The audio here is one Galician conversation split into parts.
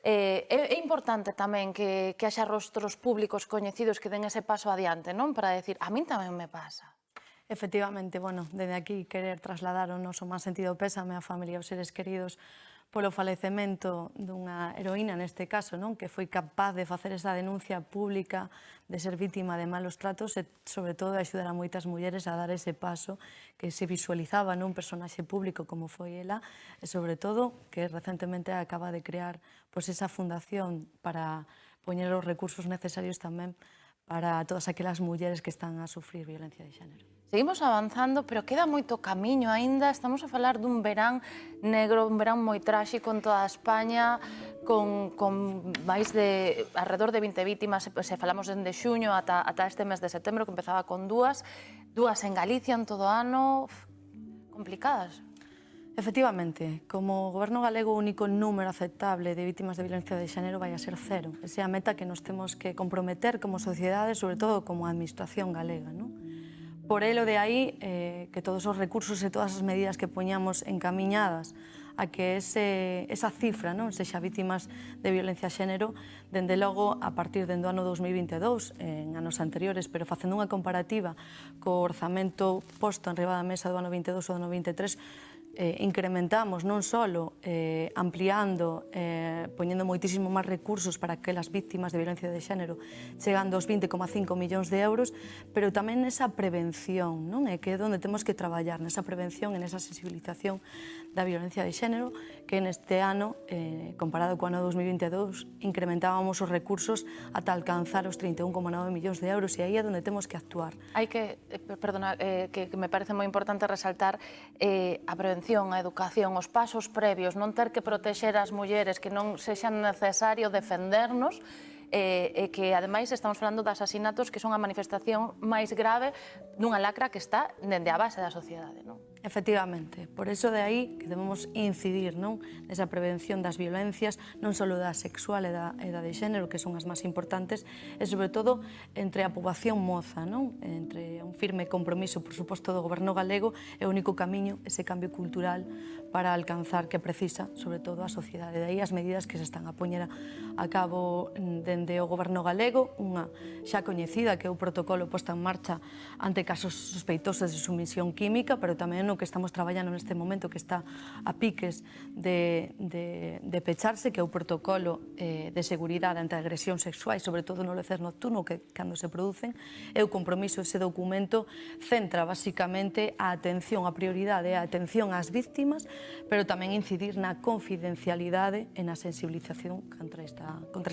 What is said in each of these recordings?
É importante tamén que haxa rostros públicos coñecidos que den ese paso adiante, non? Para decir, a min tamén me pasa. Efectivamente, bueno, desde aquí querer trasladar o noso máis sentido pésame á familia e aos seres queridos polo falecemento dunha heroína neste caso, non? Que foi capaz de facer esa denuncia pública, de ser vítima de malos tratos e, sobre todo, de axudar a moitas mulleres a dar ese paso que se visualizaba nun personaxe público como foi ela e, sobre todo, que recentemente acaba de crear pois, esa fundación para poñer os recursos necesarios tamén para todas aquelas mulleres que están a sufrir violencia de xénero. Seguimos avanzando, pero queda moito camiño aínda. Estamos a falar dun verán negro, un verán moi tráxico en toda España, con máis de alrededor de 20 vítimas, se falamos dende xuño ata este mes de setembro, que empezaba con dúas en Galicia en todo o ano, complicadas. Efectivamente, como o Goberno galego o único número aceptable de vítimas de violencia de xénero vai a ser 0. Esa é a meta que nos temos que comprometer como sociedade, sobre todo como administración galega, non? Por elo de aí que todos os recursos e todas as medidas que poñamos encamiñadas a que esa cifra non sexa vítimas de violencia xénero, dende logo, a partir do ano 2022, en anos anteriores, pero facendo unha comparativa co orzamento posto en riba da mesa do ano 22 ou do ano 23, incrementamos non só ampliando, poñendo moitísimo máis recursos para aquelas víctimas de violencia de xénero, chegando aos 20,5 millóns de euros, pero tamén nesa prevención, non? É que é onde temos que traballar, nesa prevención e nesa sensibilización da violencia de xénero, que neste ano, comparado co ano 2022, incrementábamos os recursos ata alcanzar os 31,9 millóns de euros, e aí é onde temos que actuar. Hai que, perdona, que me parece moi importante resaltar a prevención, a educación, os pasos previos, non ter que protexer as mulleres, que non sexa necesario defendernos, e que, ademais, estamos falando de asasinatos que son a manifestación máis grave dunha lacra que está dende a base da sociedade, non? Efectivamente, por iso de aí que debemos incidir nesa prevención das violencias, non só da sexual e da de xénero, que son as máis importantes, e sobre todo entre a poboación moza, entre un firme compromiso, por suposto, do Goberno galego, e o único camiño, ese cambio cultural para alcanzar que precisa, sobre todo, a sociedade. De aí as medidas que se están a poñer a cabo dende o Goberno galego, unha xa coñecida que é o protocolo posto en marcha ante casos sospeitosos de sumisión química, pero tamén no que estamos traballando neste momento, que está a piques de pecharse, que é o protocolo de seguridade ante a agresión sexual, sobre todo no lecer nocturno, que cando se producen, é o compromiso. Ese documento centra basicamente a atención, a prioridade, a atención ás víctimas, pero tamén incidir na confidencialidade e na sensibilización contra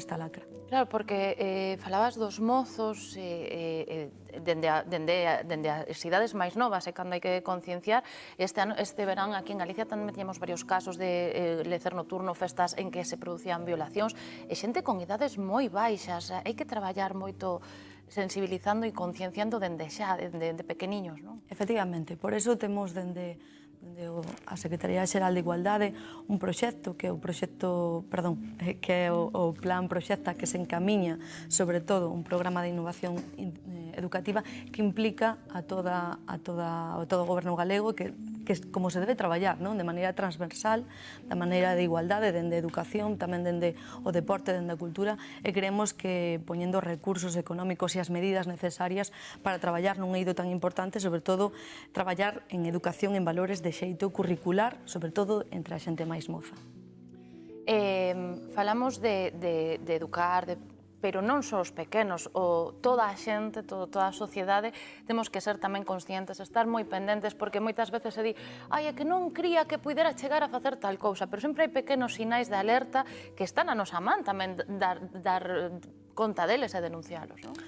esta lacra. Claro, porque falabas dos mozos dende as idades máis novas, e cando hai que concienciar. Este verán aquí en Galicia tamén tiñamos varios casos de lecer nocturno, festas en que se producían violacións, e xente con idades moi baixas. Hai que traballar moito sensibilizando e concienciando dende xa, dende pequeniños, non? Efectivamente, por iso temos dende a Secretaría Xeral de Igualdade un proxecto que é o Plan Proxecta, que se encamiña sobre todo un programa de innovación educativa que implica a todo o Goberno galego, que como se debe traballar, de maneira transversal, da maneira de igualdade, dende a educación, tamén dende o deporte, dende a cultura, e creemos que poñendo recursos económicos e as medidas necesarias para traballar nun eido tan importante, sobre todo traballar en educación en valores de xeito curricular, sobre todo entre a xente máis moza. Falamos de educar, pero non só os pequenos, toda a xente, toda a sociedade, temos que ser tamén conscientes, estar moi pendentes, porque moitas veces se di, é que non cría que puidera chegar a facer tal cousa, pero sempre hai pequenos sinais de alerta que están a nosa man tamén dar conta deles e denuncialos, non?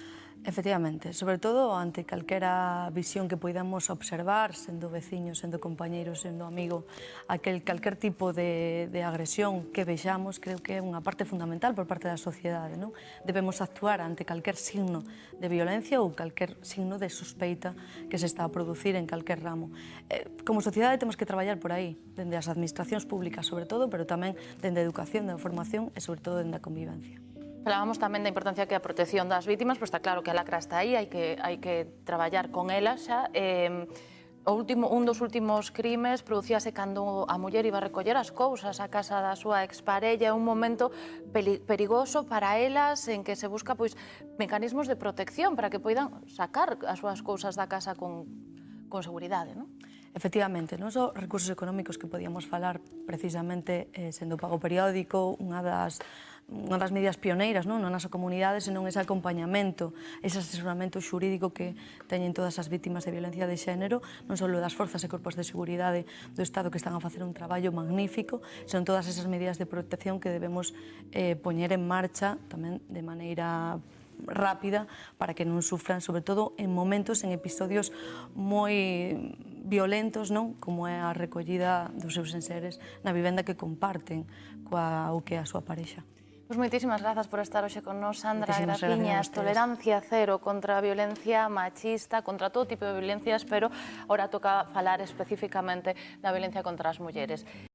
Efectivamente, sobre todo ante calquera visión que poidamos observar, sendo veciño, sendo compañeiro, sendo amigo, calquer tipo de agresión que vexamos, creo que é unha parte fundamental por parte da sociedade, non? Debemos actuar ante calquer signo de violencia ou calquer signo de sospeita que se está a producir en calquer ramo. Como sociedade temos que traballar por aí, dende as administracións públicas sobre todo, pero tamén dende a educación, dende a formación e sobre todo dende a convivencia. Falábamos tamén da importancia que a protección das vítimas, pois está claro que a lacra está aí, hai que traballar con elas xa. un dos últimos crimes producíase cando a muller iba a recoller as cousas á casa da súa exparella, un momento perigoso para elas en que se busca mecanismos de protección para que poidan sacar as súas cousas da casa con seguridade, non? Efectivamente, non só recursos económicos que podíamos falar precisamente sendo o pago periódico, unha das medidas pioneiras na nosa comunidade, senón ese acompañamento, ese asesoramento xurídico que teñen todas as vítimas de violencia de xénero, non só das forzas e corpos de seguridade do Estado que están a facer un traballo magnífico, son todas esas medidas de protección que debemos poñer en marcha tamén de maneira rápida para que non sufran, sobre todo en momentos, en episodios moi violentos, como é a recollida dos seus enseres na vivenda que comparten coa ou que é a súa parexa. Pois moitísimas grazas por estar hoxe con nós, Sandra Graciñas. Tolerancia cero contra a violencia machista, contra todo tipo de violencias, pero ahora toca falar especificamente da violencia contra as mulleres.